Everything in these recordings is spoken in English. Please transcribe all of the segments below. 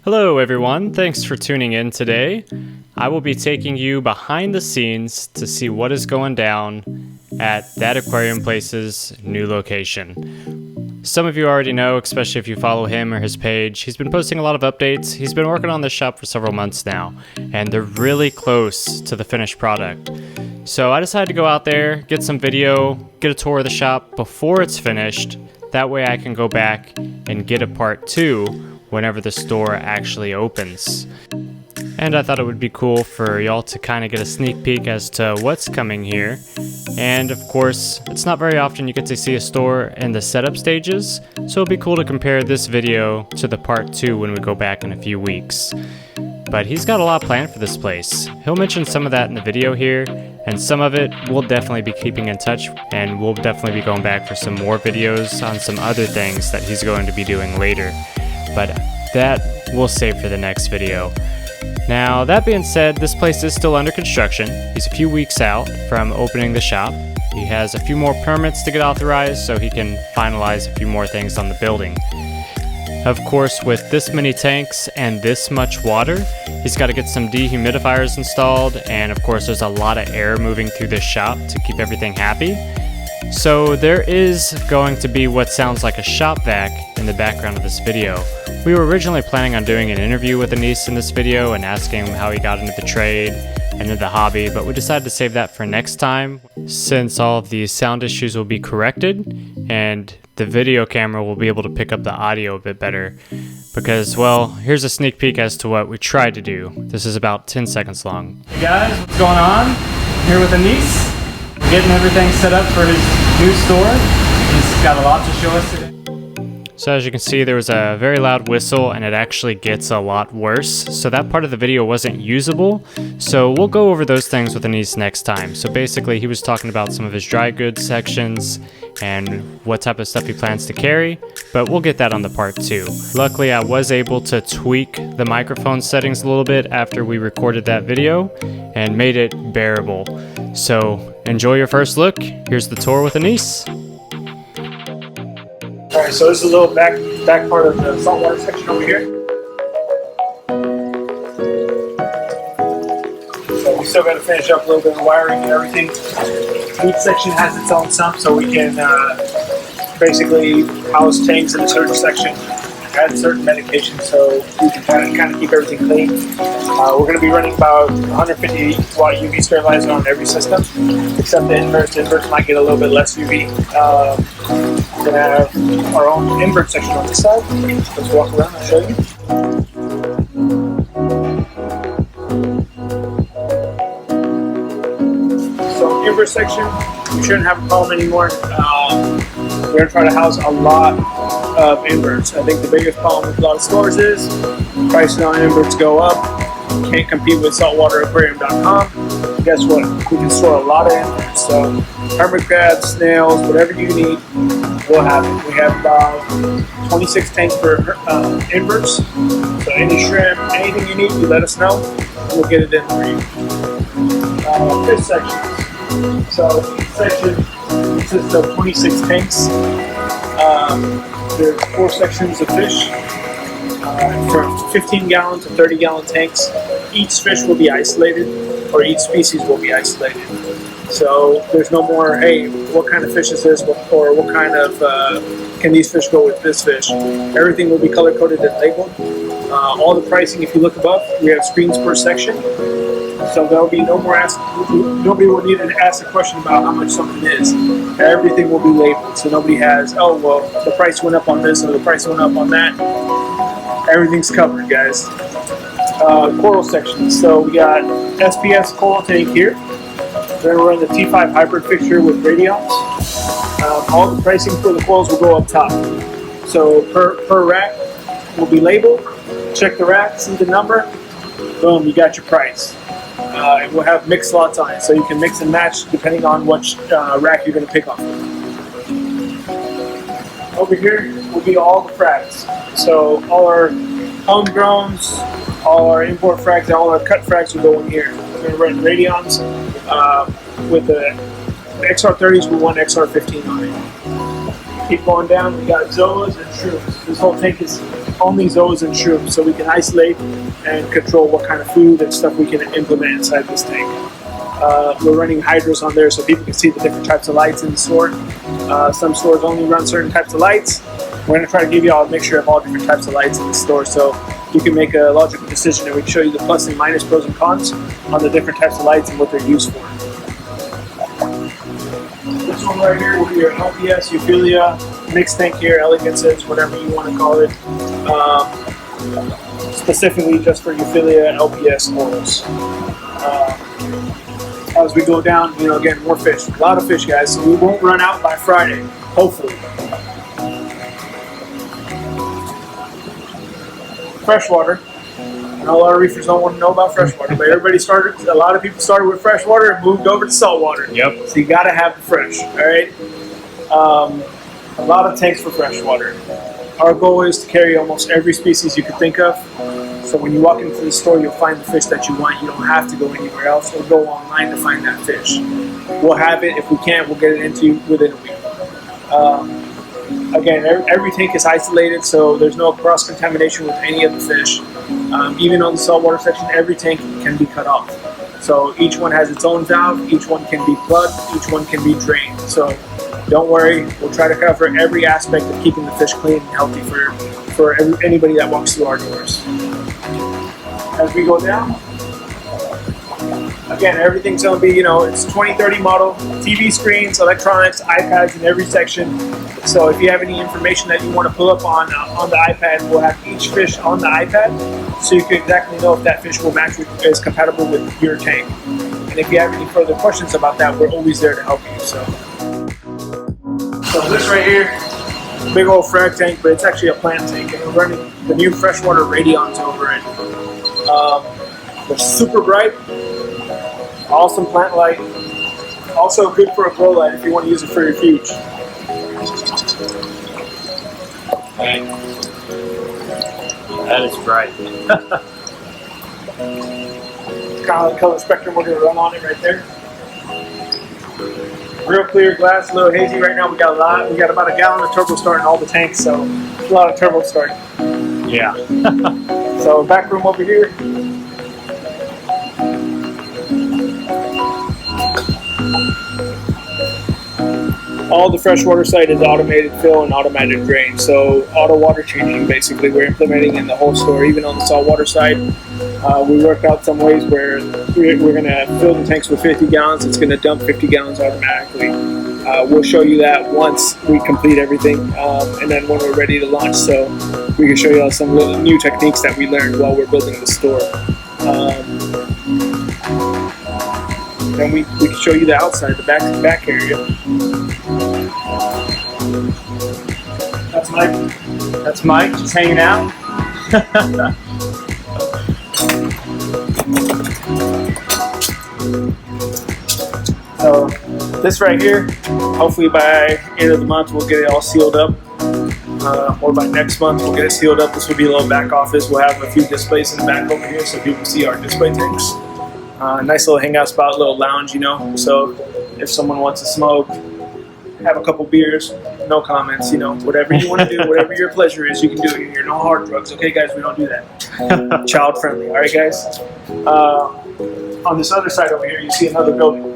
Hello everyone, thanks for tuning in today. I will be taking you behind the scenes to see what is going down at That Aquarium Place's new location. Some of you already know, especially if you follow him or his page, he's been posting a lot of updates. He's been working on this shop for several months now, and they're really close to the finished product. So I decided to go out there, get some video, get a tour of the shop before it's finished. That way I can go back and get a part 2 whenever the store actually opens. And I thought it would be cool for y'all to kind of get a sneak peek as to what's coming here. And of course, it's not very often you get to see a store in the setup stages, so it'll be cool to compare this video to the part 2 when we go back in a few weeks. But he's got a lot planned for this place. He'll mention some of that in the video here, and some of it we'll definitely be keeping in touch, and we'll definitely be going back for some more videos on some other things that he's going to be doing later. But that we'll save for the next video. Now, that being said, this place is still under construction. He's a few weeks out from opening the shop. He has a few more permits to get authorized so he can finalize a few more things on the building. Of course, with this many tanks and this much water, he's got to get some dehumidifiers installed, and of course there's a lot of air moving through this shop to keep everything happy. So there is going to be what sounds like a shop vac in the background of this video. We were originally planning on doing an interview with Anis in this video and asking him how he got into the trade and into the hobby, but we decided to save that for next time since all of these sound issues will be corrected and the video camera will be able to pick up the audio a bit better. Because, well, here's a sneak peek as to what we tried to do. This is about 10 seconds long. Hey guys, what's going on? I'm here with Anis. We're getting everything set up for his new store. He's got a lot to show us today. So as you can see, there was a very loud whistle and it actually gets a lot worse. So that part of the video wasn't usable. So we'll go over those things with Anis next time. So basically he was talking about some of his dry goods sections and what type of stuff he plans to carry, but we'll get that on the part 2. Luckily, I was able to tweak the microphone settings a little bit after we recorded that video and made it bearable. So enjoy your first look. Here's the tour with Anis. Alright, so this is a little back part of the saltwater section over here. So we still got to finish up a little bit of wiring and everything. Each section has its own sump, so we can basically house tanks in a certain section, add certain medications, so we can kind of keep everything clean. We're going to be running about 150 watt UV sterilizer on every system, except the inverts. The inverts might get a little bit less UV. We're going to have our own invert section on this side. Let's walk around and show you. So invert section, we shouldn't have a problem anymore. We're going to try to house a lot of inverts. I think the biggest problem with a lot of stores is prices on inverts go up. Can't compete with saltwateraquarium.com. Guess what? We can store a lot of inverts. So hermit crabs, snails, whatever you need, we'll have it. We have about 26 tanks for inverts. So any shrimp, anything you need, you let us know, and we'll get it in for you. Fish section. So each section consists of 26 tanks. There's 4 sections of fish, from 15 gallon to 30 gallon tanks. Each fish will be isolated, or each species will be isolated. So there's no more, hey, what kind of fish is this, or what kind of, can these fish go with this fish? Everything will be color coded and labeled. All the pricing, if you look above, we have screens per section. So there'll be no more nobody will need to ask a question about how much something is. Everything will be labeled, so nobody has, oh well, the price went up on this or the price went up on that. Everything's covered, guys. Coral section. So we got SPS coral tank here. We're gonna run the T5 hybrid fixture with radions. All the pricing for the corals will go up top. So per rack will be labeled. Check the rack, see the number. Boom, you got your price. And we'll have mix slots on it, so you can mix and match depending on which rack you're going to pick on. Over here will be all the frags. So all our homegrowns, all our import frags, and all our cut frags will go in here. We're going to run radions with the XR30s with one XR15 on it. Keep going down, we got zoas and shrooms. This whole tank is only zoos and shrooms, so we can isolate and control what kind of food and stuff we can implement inside this tank. We're running hydros on there so people can see the different types of lights in the store. Some stores only run certain types of lights. We're going to try to give you all a mixture of all different types of lights in the store so you can make a logical decision, and we can show you the plus and minus, pros and cons on the different types of lights and what they're used for. This one right here will be your LPS, Euphilia, mixed tank here, elegances, whatever you want to call it. Specifically just for Euphilia and LPS oils. As we go down, you know, again, more fish. A lot of fish, guys, so we won't run out by Friday, hopefully. Freshwater. I know a lot of reefers don't want to know about freshwater, but a lot of people started with freshwater and moved over to saltwater. Yep. So you got to have the fresh, all right? A lot of tanks for freshwater. Our goal is to carry almost every species you could think of. So when you walk into the store, you'll find the fish that you want. You don't have to go anywhere else or go online to find that fish. We'll have it. If we can't, we'll get it into you within a week. Again, every tank is isolated, so there's no cross-contamination with any of the fish. Even on the saltwater section, every tank can be cut off. So each one has its own valve, each one can be plugged, each one can be drained. So don't worry, we'll try to cover every aspect of keeping the fish clean and healthy for anybody that walks through our doors. As we go down, again, everything's going to be, you know, it's 2030 model, TV screens, electronics, iPads in every section. So if you have any information that you want to pull up on the iPad, we'll have each fish on the iPad so you can exactly know if that fish will match is compatible with your tank. And if you have any further questions about that, we're always there to help you. So this right here, big old frag tank, but it's actually a plant tank, and we're running the new freshwater radions over it. They're super bright, awesome plant light, also good for a grow light if you want to use it for your refuge. Okay. That is bright. Kind of the color spectrum we're going to run on it right there. Real clear glass, a little hazy right now. We got a lot. We got about a gallon of turbo start in all the tanks, so a lot of turbo start. Yeah. So back room over here. All the freshwater site is automated fill and automated drain. So auto water changing basically we're implementing in the whole store, even on the saltwater side. We worked out some ways where we're going to fill the tanks with 50 gallons. It's going to dump 50 gallons automatically. We'll show you that once we complete everything, and then when we're ready to launch, so we can show you some little new techniques that we learned while we're building the store. Then we can show you the outside, the back area. That's Mike. That's Mike, just hanging out. So this right here, hopefully by end of the month we'll get it all sealed up, or by next month we'll get it sealed up. This will be a little back office. We'll have a few displays in the back over here so people see our display tanks. Nice little hangout spot, little lounge, you know. So if someone wants to smoke, have a couple beers, no comments, you know, whatever you want to do, whatever your pleasure is, you can do it here. No hard drugs, okay, guys? We don't do that. Child friendly, all right, guys? On this other side over here, you see another building.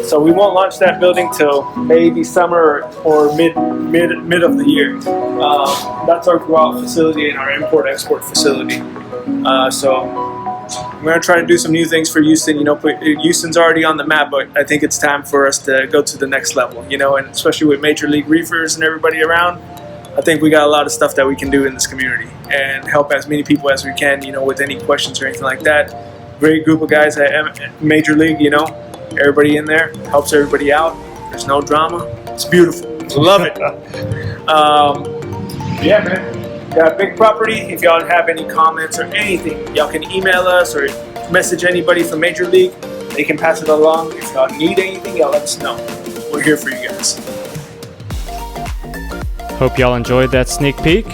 So we won't launch that building till maybe summer or mid of the year. That's our grow-out facility and our import-export facility. So we're going to try to do some new things for Houston. You know, Houston's already on the map, but I think it's time for us to go to the next level, you know, and especially with Major League Reefers and everybody around, I think we got a lot of stuff that we can do in this community and help as many people as we can, you know, with any questions or anything like that. Great group of guys at Major League, you know, everybody in there helps everybody out. There's no drama. It's beautiful. Love it. Yeah, man. Got a big property. If y'all have any comments or anything, y'all can email us or message anybody from Major League. They can pass it along. If y'all need anything, y'all let us know. We're here for you guys. Hope y'all enjoyed that sneak peek.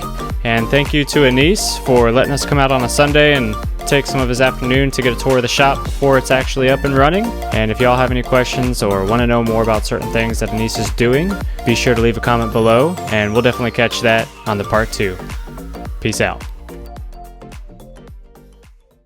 And thank you to Anis for letting us come out on a Sunday and take some of his afternoon to get a tour of the shop before it's actually up and running. And if y'all have any questions or want to know more about certain things that Anis is doing, be sure to leave a comment below, and we'll definitely catch that on the part 2. Peace out.